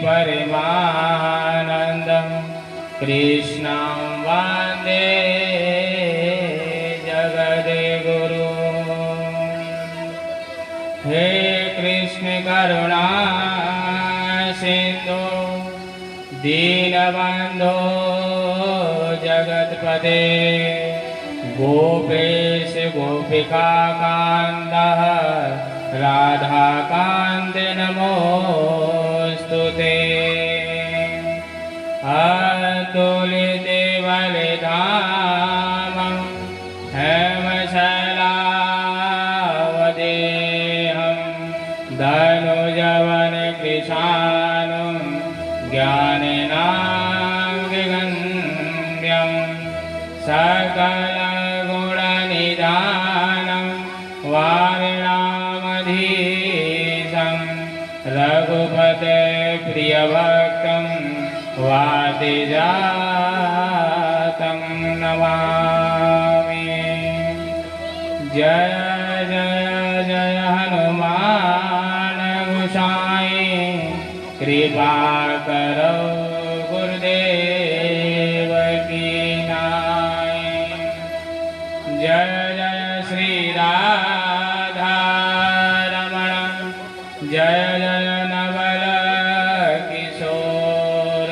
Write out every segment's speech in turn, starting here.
परमानन्दं कृष्णं वन्दे जगद्गुरु। हे कृष्ण करुणा सिंधु दीनबन्धो जगत्पते गोपेश गोपिकाकान्दः राधाकान्त नमोऽस्तुते। अतुलितबलधामं हेमशैलावदेहं धनुजवनकृशानुं ज्ञानेनामृगम्यं सकलगुणनिधानं वारिणामधीशं रघुपते प्रियभक्तं वादिजातं नमामि। जय जय जय हनुमान गोसाई कृपा करो गुरुदेव की नाई। जय जय श्री राधा रमण जय जय नवल किशोर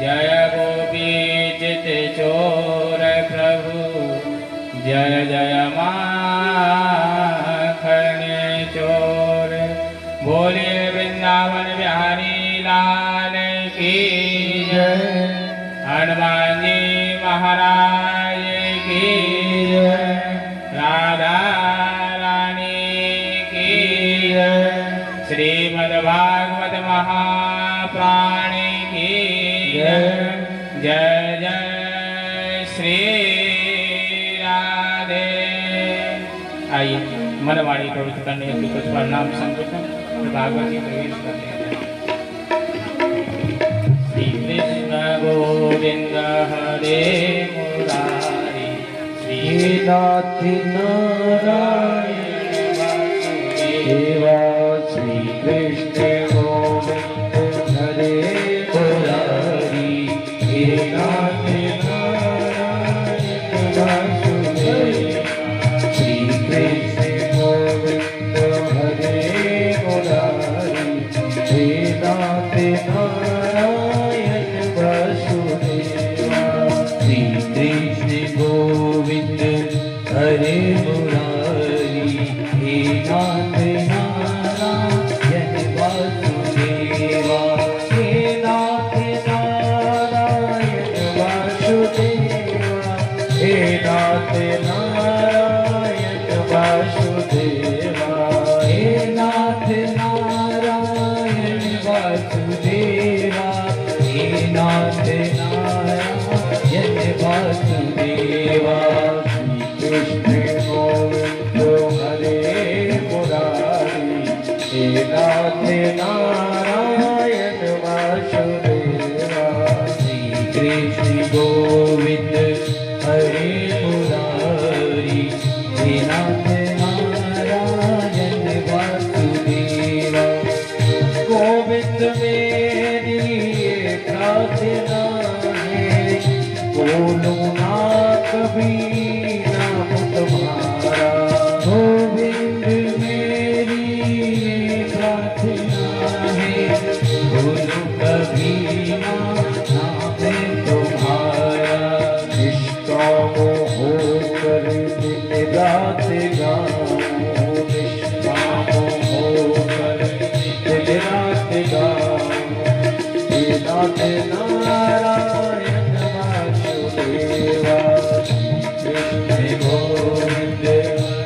जय गोपी चित चोर प्रभु जय जय माखन चोर। बोलिए वृंदावन बिहारी लाल की जय, हनुमान जी महाराज की जय, राधा रानी की जय, श्रीमद्भागवत महापुराण की जय। जय जय श्री राधे। आइए मनवाणी प्रवृत्त करने हेतु कुछ प्रणाम संकीर्तन भागवत जी प्रवेश करते हैं। श्री कृष्ण गोविंद हरे मुरारी श्रीनाथ नारायण वासुदेवा। श्री कृष्ण गोविंद हरे मुरारी श्रीनाथ नारायण वासुदेवा। श्री कृष्ण गोविंद हरे मुरारी श्रीनाथ नारायण वासुदेवा। श्री कृष्ण गोविंद हरे मुरारी हे नाथ नारायण वासुदेवा। हे नाथ नारायण वासुदेवा। हे नाथ नारायण वासुदेवा। हे नाथ नारायण वासुदेवा। हे नाथ नारायण वासुदेवा। श्री कृष्ण गोविंद हरे मुरारी हे नाथ नारायण वासुदेवा। श्री कृष्ण गोविंद हरे मुरारी हे नाथ नारायण वासुदेवा। गोविंद मेरी प्रार्थना है, बोलो ना कभी नाम तुम्हारा। गोविंद मेरी प्रार्थना है, बोलो कभी नाम तुम्हारा। निष्काम होकर दिन रात गाऊं, निष्काम होकर दिन रात गाऊं। हे नाथ नारायण वासुदेवा। कृष्ण गोविंद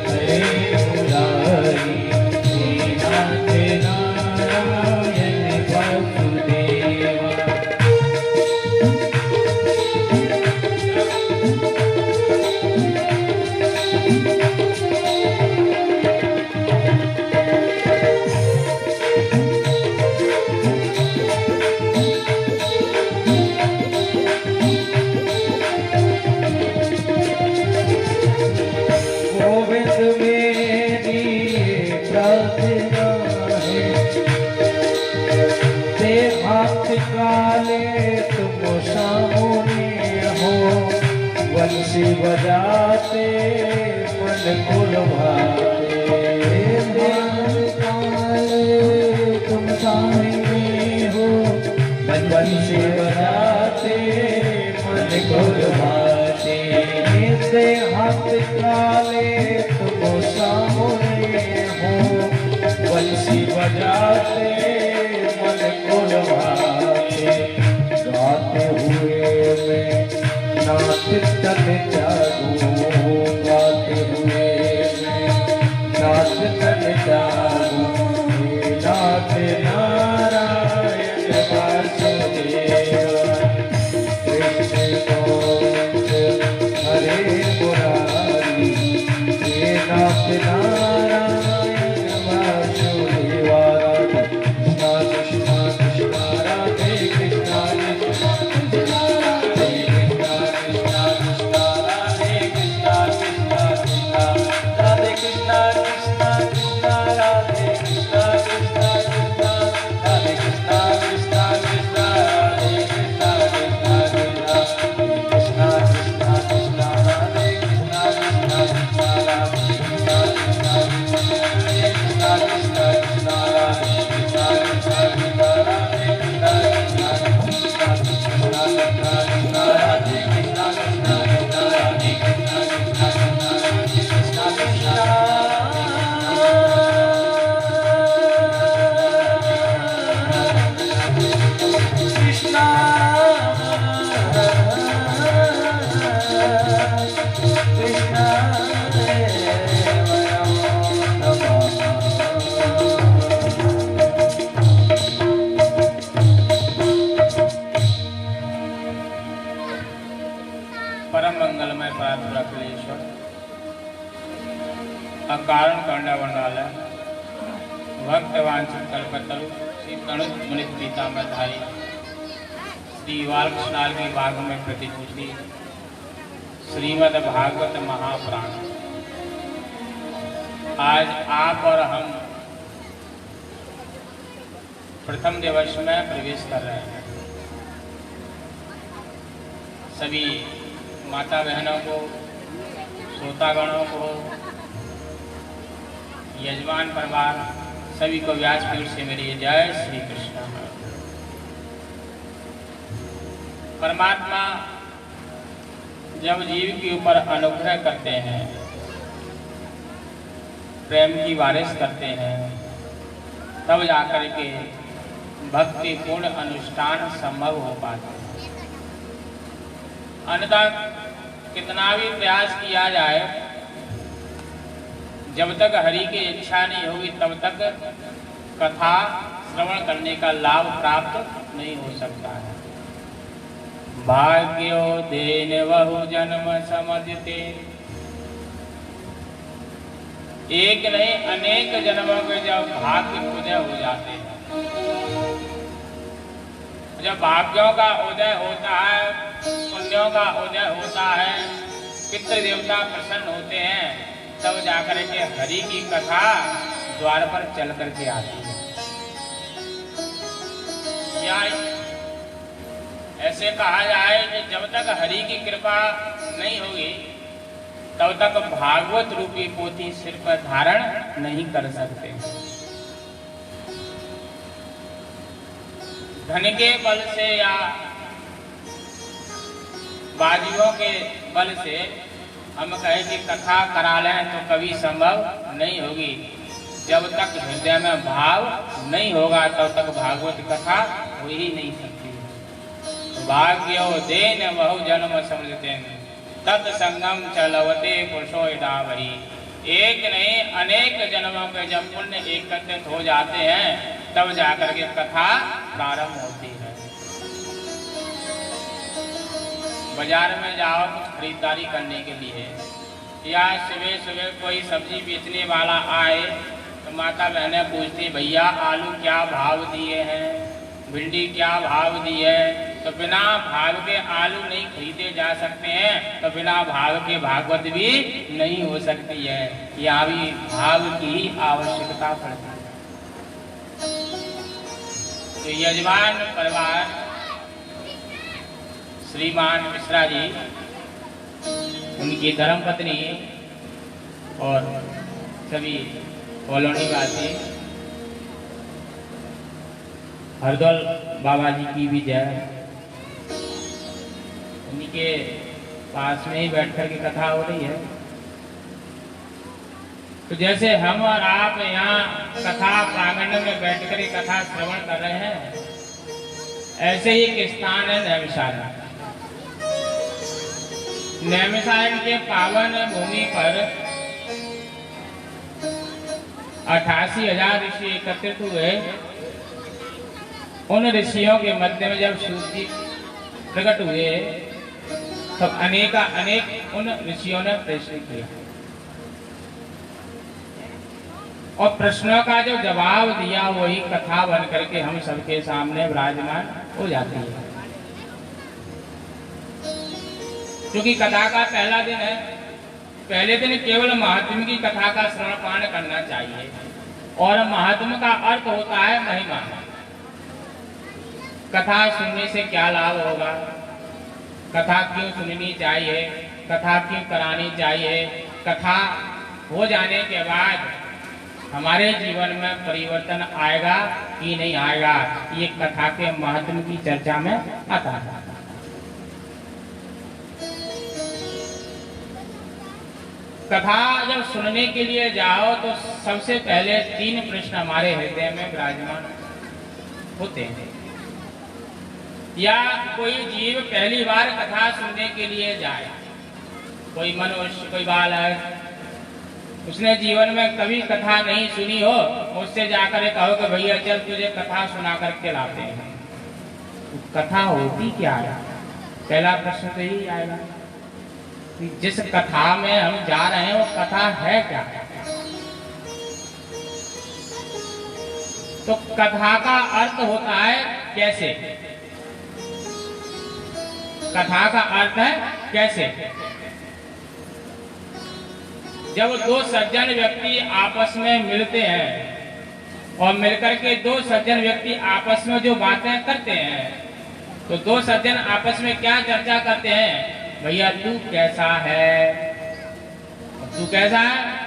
हरे मुरारी हे नाथ नारायण वासुदेवा। काले तुम सामने हो, बंसी बजाते मन को लुभाते। काले तुम सामने हो, बंसी बजाते मन को लुभाते। हाथ काले तुम सामने हो, बंसी बजाते मन को लुभाते। गाते हुए मैं नाच तन जागूं, गाते हुए मैं नाच तन जागूं। नाथ नारायण वासुदेव, कृष्ण गोविंद हरे मुरारी। हे नाथ नारायण वासुदेव, कृष्ण कृष्ण राधे कृष्ण परम मंगलमय परात्पर अखिलेश्वर, अकारण कंडवंडालय, भक्त वांछित कल्पतरु, श्री तनुज मुनि पीताम्बरधारी, श्री बालकृष्णाल की बाग में प्रतिभूति, श्रीमद् भागवत महापुराण। आज आप और हम प्रथम दिवस में प्रवेश कर रहे हैं। सभी माता बहनों को, श्रोतागणों को, यजमान परिवार सभी को व्यासपीठ से मेरी जय श्री कृष्ण। परमात्मा जब जीव के ऊपर अनुग्रह करते हैं, प्रेम की बारिश करते हैं, तब जाकर के भक्ति पूर्ण अनुष्ठान संभव हो पाता है। अन्यथा कितना भी प्रयास किया जाए, जब तक हरि की इच्छा नहीं होगी तब तक कथा श्रवण करने का लाभ प्राप्त नहीं हो सकता है। भाग्यो देन बहु जन्म समझते, एक नहीं अनेक जन्मों के जब भाग्य उदय हो जाते हैं, जब भाग्यों का उदय होता है, पुण्यों का उदय होता है, पितृ देवता प्रसन्न होते हैं, तब जाकर के हरि की कथा द्वार पर चल करके आती है। या ऐसे कहा जाए कि जब तक हरि की कृपा नहीं होगी तब तक भागवत रूपी पोथी सिर पर धारण नहीं कर सकते। धन के बल से या बाजियों के बल से हम कहें कि कथा करा लें तो कभी संभव नहीं होगी। जब तक हृदय में भाव नहीं होगा तब तक भागवत कथा हो ही नहीं सकती। भाग्यो देन बहु जन्म समझते तत्संगम चलवते पुरुषो इडावही। एक नहीं अनेक जन्मों के जब पुण्य एकत्रित हो जाते हैं तब जाकर के कथा प्रारंभ होती है। बाजार में जाओ खरीदारी करने के लिए, या सुबह सुबह कोई सब्जी बेचने वाला आए तो माता बहनें पूछती भैया आलू क्या भाव दिए हैं, भिंडी क्या भाव दी है। तो बिना भाव के आलू नहीं खरीदे जा सकते हैं, तो बिना भाव के भागवत भी नहीं हो सकती है। यहाँ भी भाव की आवश्यकता पड़ती है। तो यजमान परिवार श्रीमान मिश्रा जी, उनकी धर्मपत्नी और सभी कॉलोनी वासी, हरदौल बाबा जी की भी जय। उनके पास में ही बैठकर की कथा हो रही है। तो जैसे हम और आप यहाँ कथा प्रांगण में बैठकर ही कथा श्रवण कर रहे हैं, ऐसे ही एक स्थान है नैमिषारण्य। नैमिषारण्य के पावन भूमि पर 88,000 ऋषि एकत्रित हुए। उन ऋषियों के मध्य में जब शिव जी प्रकट हुए तब अनेक उन ऋषियों ने प्रश्न किया और प्रश्नों का जो जवाब दिया वही कथा बन करके हम सबके सामने विराजमान हो जाती है। क्योंकि कथा का पहला दिन है, पहले दिन केवल महात्म की कथा का श्रवण पान करना चाहिए। और महात्म का अर्थ होता है महिमा। कथा सुनने से क्या लाभ होगा, कथा क्यों सुननी चाहिए, कथा क्यों करानी चाहिए, कथा हो जाने के बाद हमारे जीवन में परिवर्तन आएगा कि नहीं आएगा, ये कथा के महत्व की चर्चा में आता है। कथा जब सुनने के लिए जाओ तो सबसे पहले 3 प्रश्न हमारे हृदय में विराजमान होते हैं। या कोई जीव पहली बार कथा सुनने के लिए जाए, कोई मनुष्य, कोई बालक, उसने जीवन में कभी कथा नहीं सुनी हो, उससे जाकर कहो कि भैया चल तुझे कथा सुना करके लाते हैं, तो कथा होती क्या है? पहला प्रश्न तो यही आएगा कि जिस कथा में हम जा रहे हैं वो कथा है क्या? तो कथा का अर्थ होता है कैसे। कथा का अर्थ है कैसे। जब 2 सज्जन व्यक्ति आपस में मिलते हैं और मिलकर के 2 सज्जन व्यक्ति आपस में जो बातें करते हैं, तो 2 सज्जन आपस में क्या चर्चा करते हैं? भैया तू कैसा है, तू कैसा है?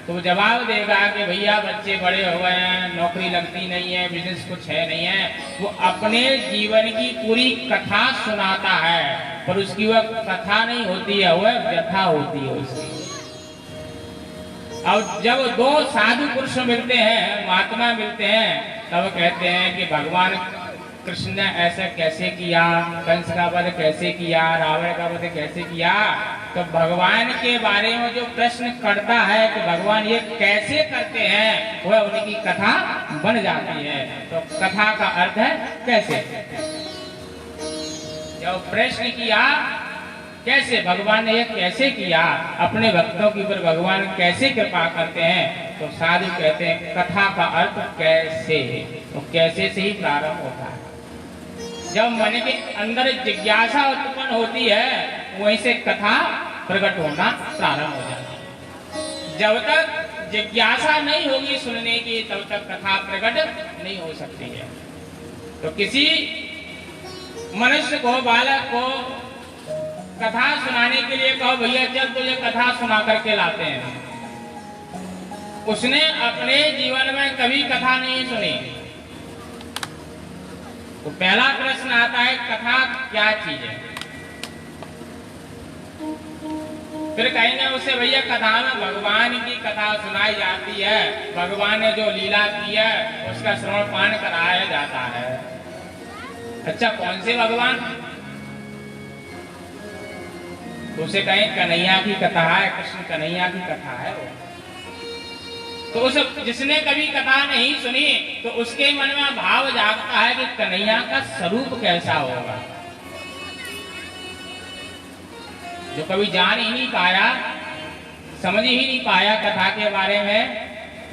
तो जवाब देगा कि भैया बच्चे बड़े हो गए हैं, नौकरी लगती नहीं है, बिजनेस कुछ है नहीं है। वो अपने जीवन की पूरी कथा सुनाता है, पर उसकी वह कथा नहीं होती है, वह व्यथा होती है उसकी। अब जब 2 साधु पुरुष मिलते हैं, महात्मा मिलते हैं, तब कहते हैं कि भगवान कृष्ण ने ऐसा कैसे किया, कंस का वध कैसे किया, रावण का वध कैसे किया। तो भगवान के बारे में जो प्रश्न करता है कि भगवान ये कैसे करते हैं, वह उनकी कथा बन जाती है। तो कथा का अर्थ है कैसे। जब प्रश्न किया कैसे, भगवान ने ये कैसे किया, अपने भक्तों के ऊपर भगवान कैसे कृपा करते हैं, तो साधु कहते हैं कथा का अर्थ कैसे। तो कैसे से ही प्रारंभ होता है। जब मन के अंदर जिज्ञासा उत्पन्न होती है, वहीं से कथा प्रकट होना प्रारंभ हो जाता है। जब तक जिज्ञासा नहीं होगी सुनने की, तब तक कथा प्रकट नहीं हो सकती है। तो किसी मनुष्य को, बालक को कथा सुनाने के लिए कहो भैया चल तुझे कथा सुना करके लाते हैं, उसने अपने जीवन में कभी कथा नहीं सुनी। तो पहला प्रश्न आता है कथा क्या चीज है। फिर कहेंगे उससे भैया कथा में भगवान की कथा सुनाई जाती है, भगवान ने जो लीला की है उसका श्रवण पान कराया जाता है। अच्छा कौन से भगवान? तो उसे कहें कन्हैया की कथा है, कृष्ण कन्हैया की कथा है वो। तो उस जिसने कभी कथा नहीं सुनी तो उसके मन में भाव जागता है कि कन्हैया का स्वरूप कैसा होगा। जो कभी जान ही नहीं पाया, समझ ही नहीं पाया कथा के बारे में,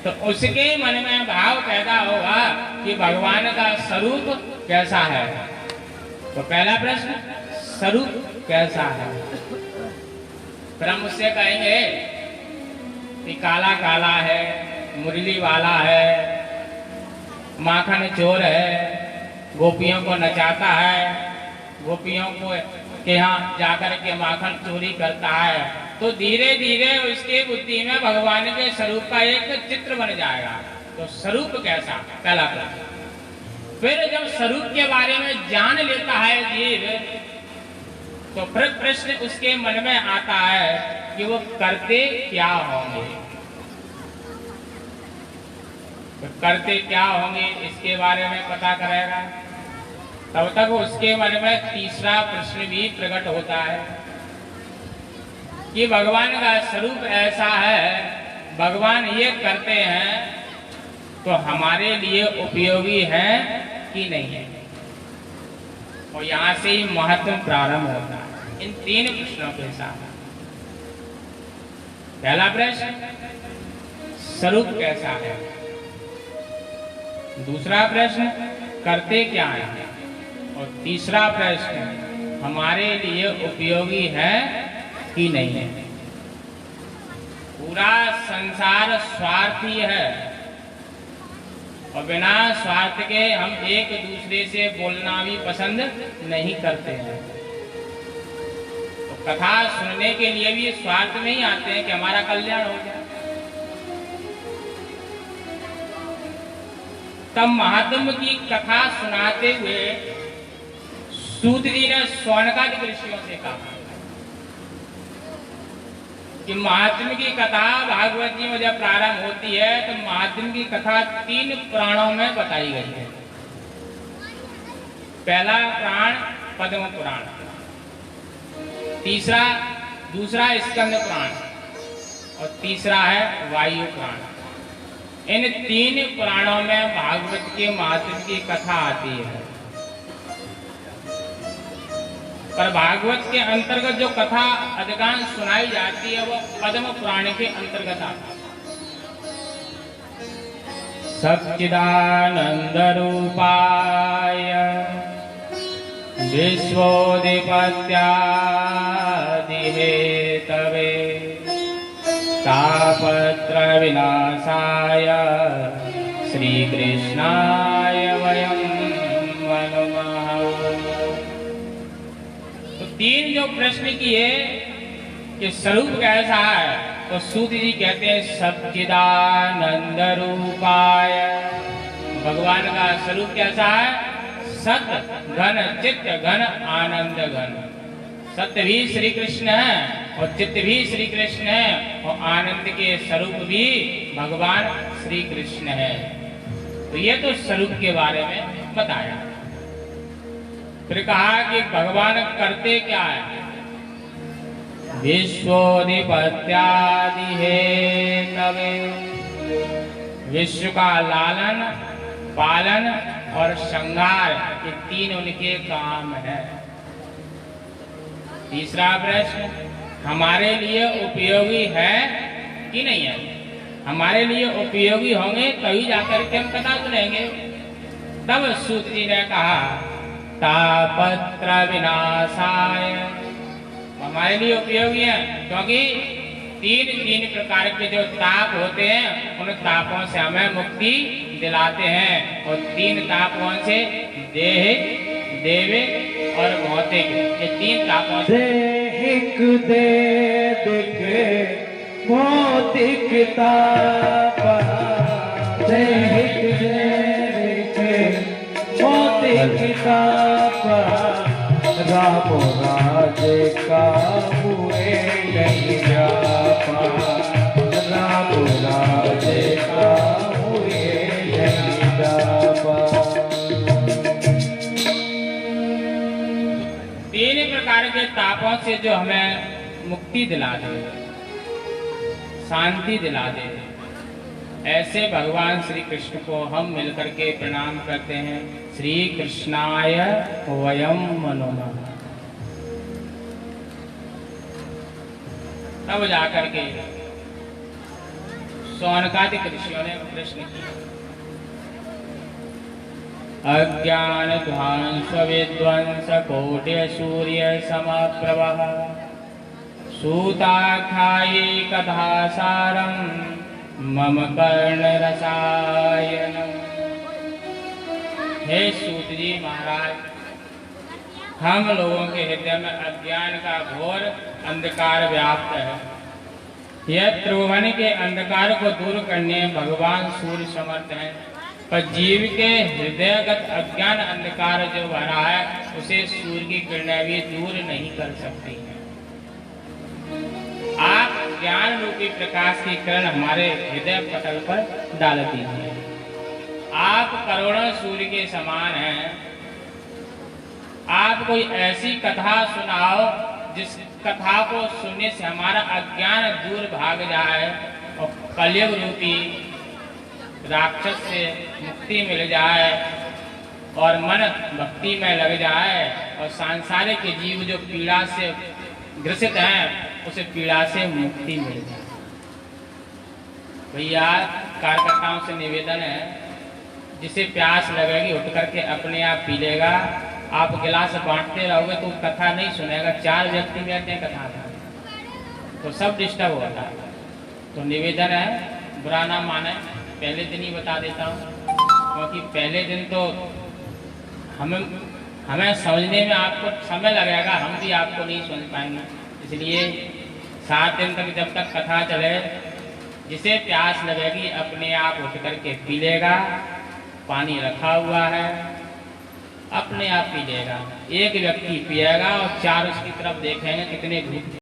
तो उसके मन में भाव पैदा होगा कि भगवान का स्वरूप कैसा है। तो पहला प्रश्न स्वरूप कैसा है। फिर हम उससे कहेंगे कि काला काला है, मुरली वाला है, माखन चोर है, गोपियों को नचाता है, गोपियों को के यहाँ जाकर के माखन चोरी करता है, तो धीरे धीरे उसके बुद्धि में भगवान के स्वरूप का एक चित्र बन जाएगा। तो स्वरूप कैसा, पहला प्रश्न। फिर जब स्वरूप के बारे में जान लेता है जीव, तो फिर प्रश्न उसके मन में आता है कि वो करते क्या होंगे, तो करते क्या होंगे इसके बारे में पता करेगा। तब तक उसके मन में तीसरा प्रश्न भी प्रकट होता है कि भगवान का स्वरूप ऐसा है, भगवान ये करते हैं तो हमारे लिए उपयोगी है कि नहीं है। और यहाँ से ही महत्व प्रारंभ होता है इन तीन प्रश्नों के साथ। पहला प्रश्न, स्वरूप कैसा है। दूसरा प्रश्न, करते क्या है। और तीसरा प्रश्न, हमारे लिए उपयोगी है कि नहीं है। पूरा संसार स्वार्थी है और बिना स्वार्थ के हम एक दूसरे से बोलना भी पसंद नहीं करते हैं। तो कथा सुनने के लिए भी स्वार्थ में ही आते हैं कि हमारा कल्याण हो जाए। तब महात्म की कथा सुनाते हुए सूत जी ने शौनकादि ऋषियों से कहा कि महात्म की कथा भागवत जी में जब प्रारंभ होती है तो महात्म की कथा 3 पुराणों में बताई गई है। पहला पुराण पद्म पुराण, दूसरा स्कंद पुराण और तीसरा है वायु पुराण। इन 3 पुराणों में भागवत के महात्म की कथा आती है। पर भागवत के अंतर्गत जो कथा अधिकांश सुनाई जाती है वो पद्म पुराण के अंतर्गत आती है। सच्चिदानंद रूपाय विश्वोदिपत्यादि हेतवे तापत्र विनाशाय श्री कृष्णाय वयं नमः। तो 3 जो प्रश्न किए कि स्वरूप कैसा है, तो सूत जी कहते हैं सच्चिदानंद रूपाय, भगवान का स्वरूप कैसा है, सत घन चित्त घन आनंद घन। सत्य भी श्री कृष्ण है और चित्त भी श्री कृष्ण है और आनंद के स्वरूप भी भगवान श्री कृष्ण है। तो ये तो स्वरूप के बारे में बताया। फिर कहा कि भगवान करते क्या है। विश्वोदिपत्यादि हेतवे, विश्व का लालन पालन और श्रृंगार, ये 3 उनके काम है। तीसरा प्रश्न, हमारे लिए उपयोगी है कि नहीं है। हमारे लिए उपयोगी होंगे तभी जाकर के हम कथा सुनेंगे। तब सूत जी ने कहा तापत्र विनाशाय, हमारे लिए उपयोगी है क्योंकि 3 प्रकार के जो ताप होते हैं उन तापों से हमें मुक्ति दिलाते हैं। और 3 तापों से देह देवे और भौतिक, ये 3 तापों से देहिक देविक भौतिक ताप, देहिक देविक भौतिक ताप, राम राज्य का हुए नहीं जापा, राम राज्य का हुए नहीं जापा। 3 प्रकार के तापों से जो हमें मुक्ति दिला दे, शांति दिला दे, ऐसे भगवान श्री कृष्ण को हम मिलकर के प्रणाम करते हैं। श्री कृष्णाय वयं नमः। तब जाकर के शौनकादिक ऋषियों ने प्रश्न किया। अज्ञान ध्वंस विध्वंस कोटि सूर्य समप्रभः, सूताख्यायी कथा सारम मम कर्ण रसायन। हे सूत जी महाराज, हम लोगों के हृदय में अज्ञान का घोर अंधकार व्याप्त है। यह त्रिभुवन के अंधकार को दूर करने भगवान सूर्य समर्थ हैं, पर जीव के हृदयगत अज्ञान अंधकार जो भरा है उसे सूर्य की किरणें भी दूर नहीं कर सकती हैं। आप ज्ञान रूपी प्रकाश की किरण हमारे हृदय पटल पर डाल दीजिए। आप करोड़ों सूर्य के समान हैं। आप कोई ऐसी कथा सुनाओ जिस कथा को सुनने से हमारा अज्ञान दूर भाग जाए और कलयुग रूपी राक्षस से मुक्ति मिल जाए और मन भक्ति में लग जाए और सांसारिक के जीव जो पीड़ा से ग्रसित हैं उसे पीड़ा से मुक्ति मिल जाए। भैया कार्यकर्ताओं से निवेदन है, जिसे प्यास लगेगी उठ करके अपने आप पी लेगा। आप गिलास बांटते रहोगे तो कथा नहीं सुनेगा। 4 व्यक्ति बैठते हैं कथा में तो सब डिस्टर्ब होता है। तो निवेदन है, बुरा ना माने, पहले दिन ही बता देता हूँ, क्योंकि पहले दिन तो हमें समझने में आपको समय लगेगा, हम भी आपको नहीं समझ पाएंगे। इसलिए 7 दिन तक जब तक कथा चले, जिसे प्यास लगेगी अपने आप उठ करके पी लेगा। पानी रखा हुआ है, अपने आप पी लेगा। एक व्यक्ति पिएगा और 4 उसकी तरफ देखेंगे कितने धूप